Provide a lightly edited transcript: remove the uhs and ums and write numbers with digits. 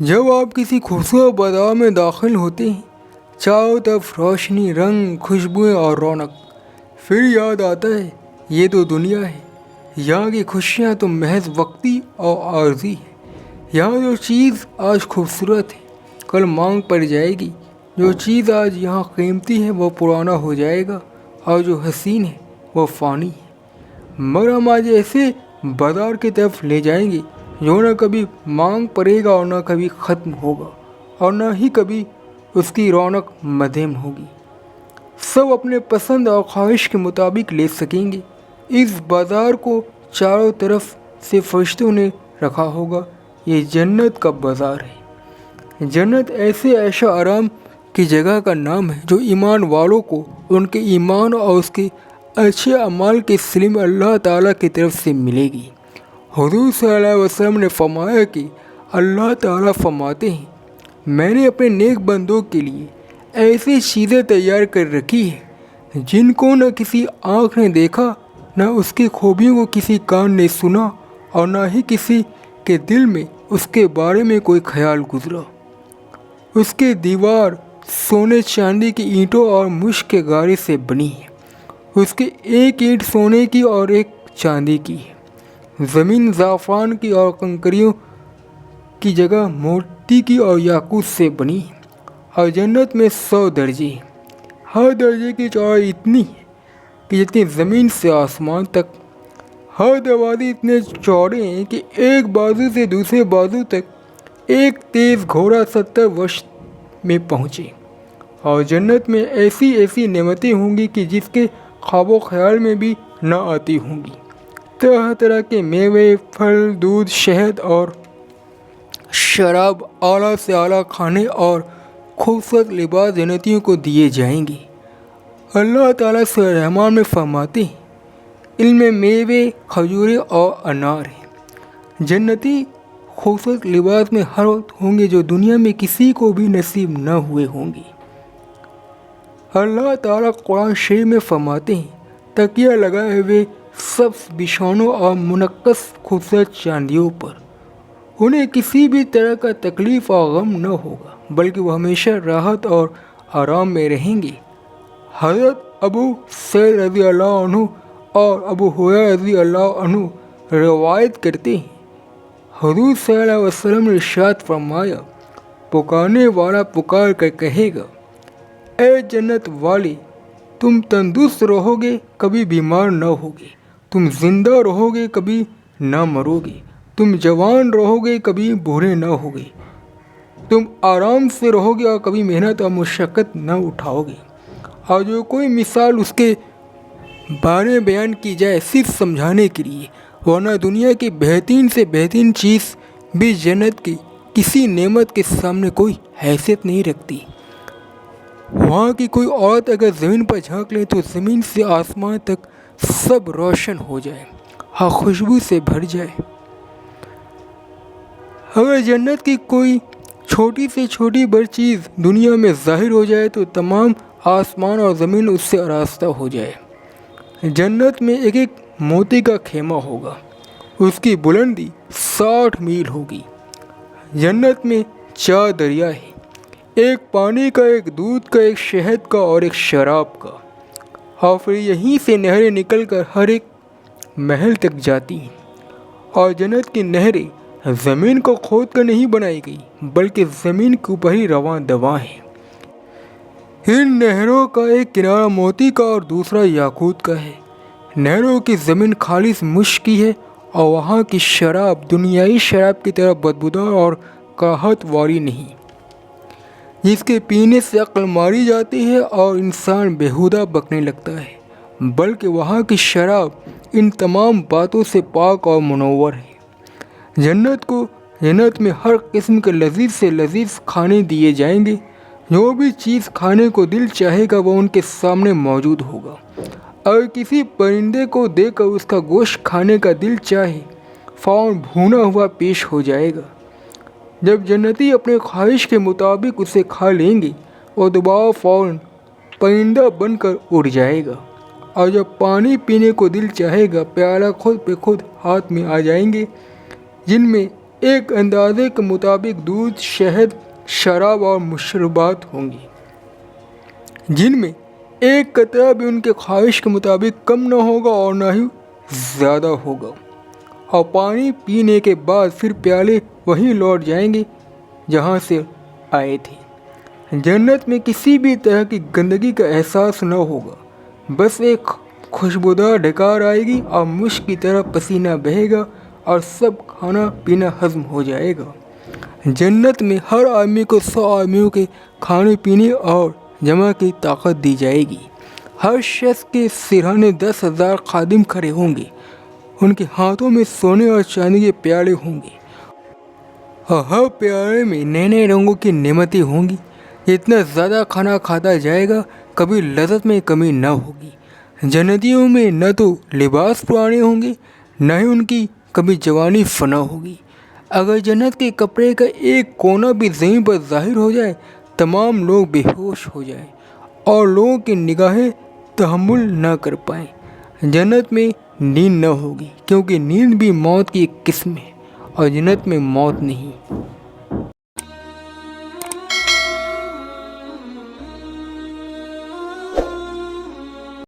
جب آپ کسی خوبصورت بازار میں داخل ہوتے ہیں، چاروں طرف روشنی، رنگ، خوشبوئیں اور رونق، پھر یاد آتا ہے یہ تو دنیا ہے، یہاں کی خوشیاں تو محض وقتی اور عارضی ہیں۔ یہاں جو چیز آج خوبصورت ہے کل مانگ پڑ جائے گی، جو چیز آج یہاں قیمتی ہے وہ پرانا ہو جائے گا، اور جو حسین ہے وہ فانی ہے۔ مگر ہم آج ایسے بازار کی طرف لے جائیں گے جو نہ کبھی مانگ پڑے گا اور نہ کبھی ختم ہوگا، اور نہ ہی کبھی اس کی رونق مدھم ہوگی۔ سب اپنے پسند اور خواہش کے مطابق لے سکیں گے۔ اس بازار کو چاروں طرف سے فرشتوں نے رکھا ہوگا، یہ جنت کا بازار ہے۔ جنت ایسے عیش و آرام کی جگہ کا نام ہے جو ایمان والوں کو ان کے ایمان اور اس کے اچھے اعمال کے صلے میں اللہ تعالیٰ کی طرف سے ملے گی۔ حضور صلی اللہ علیہ وسلم نے فرمایا کہ اللہ تعالیٰ فرماتے ہیں، میں نے اپنے نیک بندوں کے لیے ایسی چیزیں تیار کر رکھی ہیں جن کو نہ کسی آنکھ نے دیکھا، نہ اس کی خوبیوں کو کسی کان نے سنا، اور نہ ہی کسی کے دل میں اس کے بارے میں کوئی خیال گزرا۔ اس کے دیوار سونے چاندی کی اینٹوں اور مشک کے غارے سے بنی ہے، اس کی ایک اینٹ سونے کی اور ایک چاندی کی ہے۔ زمین زعفران کی اور کنکریوں کی جگہ موتی کی اور یاقوت سے بنی ہے، اور جنت میں 100 درجے ہیں۔ ہر درجے کی چوڑائی اتنی ہے کہ جتنی زمین سے آسمان تک۔ ہر دروازے اتنے چوڑے ہیں کہ ایک بازو سے دوسرے بازو تک ایک تیز گھوڑا 70 ورش میں پہنچے۔ اور جنت میں ایسی ایسی نعمتیں ہوں گی کہ جس کے خواب و خیال میں بھی نہ آتی ہوں گی۔ طرح طرح کے میوے، پھل، دودھ، شہد اور شراب، اعلیٰ سے اعلیٰ کھانے اور خوبصورت لباس جنتیوں کو دیے جائیں گے۔ اللہ تعالیٰ سورہ رحمان میں فرماتے ہیں، علم میوے، کھجوریں اور انار ہیں۔ جنتی خوبصورت لباس میں ہر وقت ہوں گے جو دنیا میں کسی کو بھی نصیب نہ ہوئے ہوں گے۔ اللہ تعالیٰ قرآن شریف میں فرماتے ہیں، تکیہ لگائے ہوئے سبز بچھونوں اور منقش خوبصورت چاندیوں پر انہیں کسی بھی طرح کا تکلیف اور غم نہ ہوگا، بلکہ وہ ہمیشہ راحت اور آرام میں رہیں گے۔ حضرت ابو سعید رضی اللہ عنہ اور ابو ہریرہ رضی اللہ عنہ روایت کرتے ہیں، حضور صلی اللہ علیہ وسلم نے ارشاد فرمایا، پکارنے والا پکار کر کہے گا، اے جنت والے، تم تندرست رہو گے، کبھی بیمار نہ ہوگے، تم زندہ رہو گے، کبھی نہ مرو گے، تم جوان رہو گے، کبھی بوڑھے نہ ہوگے، تم آرام سے رہو گے اور کبھی محنت اور مشقت نہ اٹھاؤ گے۔ اور جو کوئی مثال اس کے بارے میں بیان کی جائے صرف سمجھانے کے لیے، ورنہ دنیا کی بہترین سے بہترین چیز بھی جنت کی کسی نعمت کے سامنے کوئی حیثیت نہیں رکھتی۔ وہاں کی کوئی عورت اگر زمین پر جھانک لے تو زمین سے آسمان تک سب روشن ہو جائے اور خوشبو سے بھر جائے۔ اگر جنت کی کوئی چھوٹی سے چھوٹی بڑی چیز دنیا میں ظاہر ہو جائے تو تمام آسمان اور زمین اس سے آراستہ ہو جائے۔ جنت میں ایک ایک موتی کا خیمہ ہوگا، اس کی بلندی 60 میل ہوگی۔ جنت میں 4 دریا ہیں، ایک پانی کا، ایک دودھ کا، ایک شہد کا اور ایک شراب کا، اور پھر یہیں سے نہریں نکل کر ہر ایک محل تک جاتی ہیں۔ اور جنت کی نہریں زمین کو کھود کر نہیں بنائی گئی، بلکہ زمین کے اوپر ہی رواں دواں ہیں۔ ان نہروں کا ایک کنارہ موتی کا اور دوسرا یاقوت کا ہے۔ نہروں کی زمین خالص مشک کی ہے، اور وہاں کی شراب دنیائی شراب کی طرح بدبودار اور کراہت والی نہیں، جس کے پینے سے عقل ماری جاتی ہے اور انسان بیہودہ بکنے لگتا ہے، بلکہ وہاں کی شراب ان تمام باتوں سے پاک اور منور ہے۔ جنت میں ہر قسم کے لذیذ سے لذیذ کھانے دیے جائیں گے۔ جو بھی چیز کھانے کو دل چاہے گا وہ ان کے سامنے موجود ہوگا۔ اگر کسی پرندے کو دیکھ کر اس کا گوشت کھانے کا دل چاہے، فوراً بھونا ہوا پیش ہو جائے گا۔ جب جنتی اپنے خواہش کے مطابق اسے کھا لیں گے، وہ دوبارہ فوراً پرندہ بن کر اڑ جائے گا، اور جب پانی پینے کو دل چاہے گا، پیالہ خود بخود ہاتھ میں آ جائیں گے، جن میں ایک اندازے کے مطابق دودھ، شہد، شراب اور مشروبات ہوں گی جن میں ایک قطرہ بھی ان کے خواہش کے مطابق کم نہ ہوگا اور نہ ہی زیادہ ہوگا، اور پانی پینے کے بعد پھر پیالے وہیں لوٹ جائیں گے جہاں سے آئے تھے۔ جنت میں کسی بھی طرح کی گندگی کا احساس نہ ہوگا، بس ایک خوشبودار ڈھکار آئے گی اور مشک کی طرح پسینہ بہے گا اور سب کھانا پینا ہضم ہو جائے گا۔ جنت میں ہر آدمی کو 100 آدمیوں کے کھانے پینے اور جمع کی طاقت دی جائے گی۔ ہر شخص کے سرہانے 10,000 خادم کھڑے ہوں گے، ان کے ہاتھوں میں سونے اور چاندی کے پیالے ہوں گے، اور ہر پیالے میں نئے نئے رنگوں کی نعمتیں ہوں گی۔ اتنا زیادہ کھانا کھاتا جائے گا، کبھی لذت میں کمی نہ ہوگی۔ جنتیوں میں نہ تو لباس پرانے ہوں گے، نہ ہی ان کی کبھی جوانی فنا ہوگی۔ اگر جنت کے کپڑے کا ایک کونا بھی زمین پر ظاہر ہو جائے، تمام لوگ بے ہوش ہو جائیں اور لوگوں کی نگاہیں تحمل نہ کر پائیں۔ جنت میں نیند نہ ہوگی، کیونکہ نیند بھی موت کی ایک قسم ہے، اور جنت میں موت نہیں۔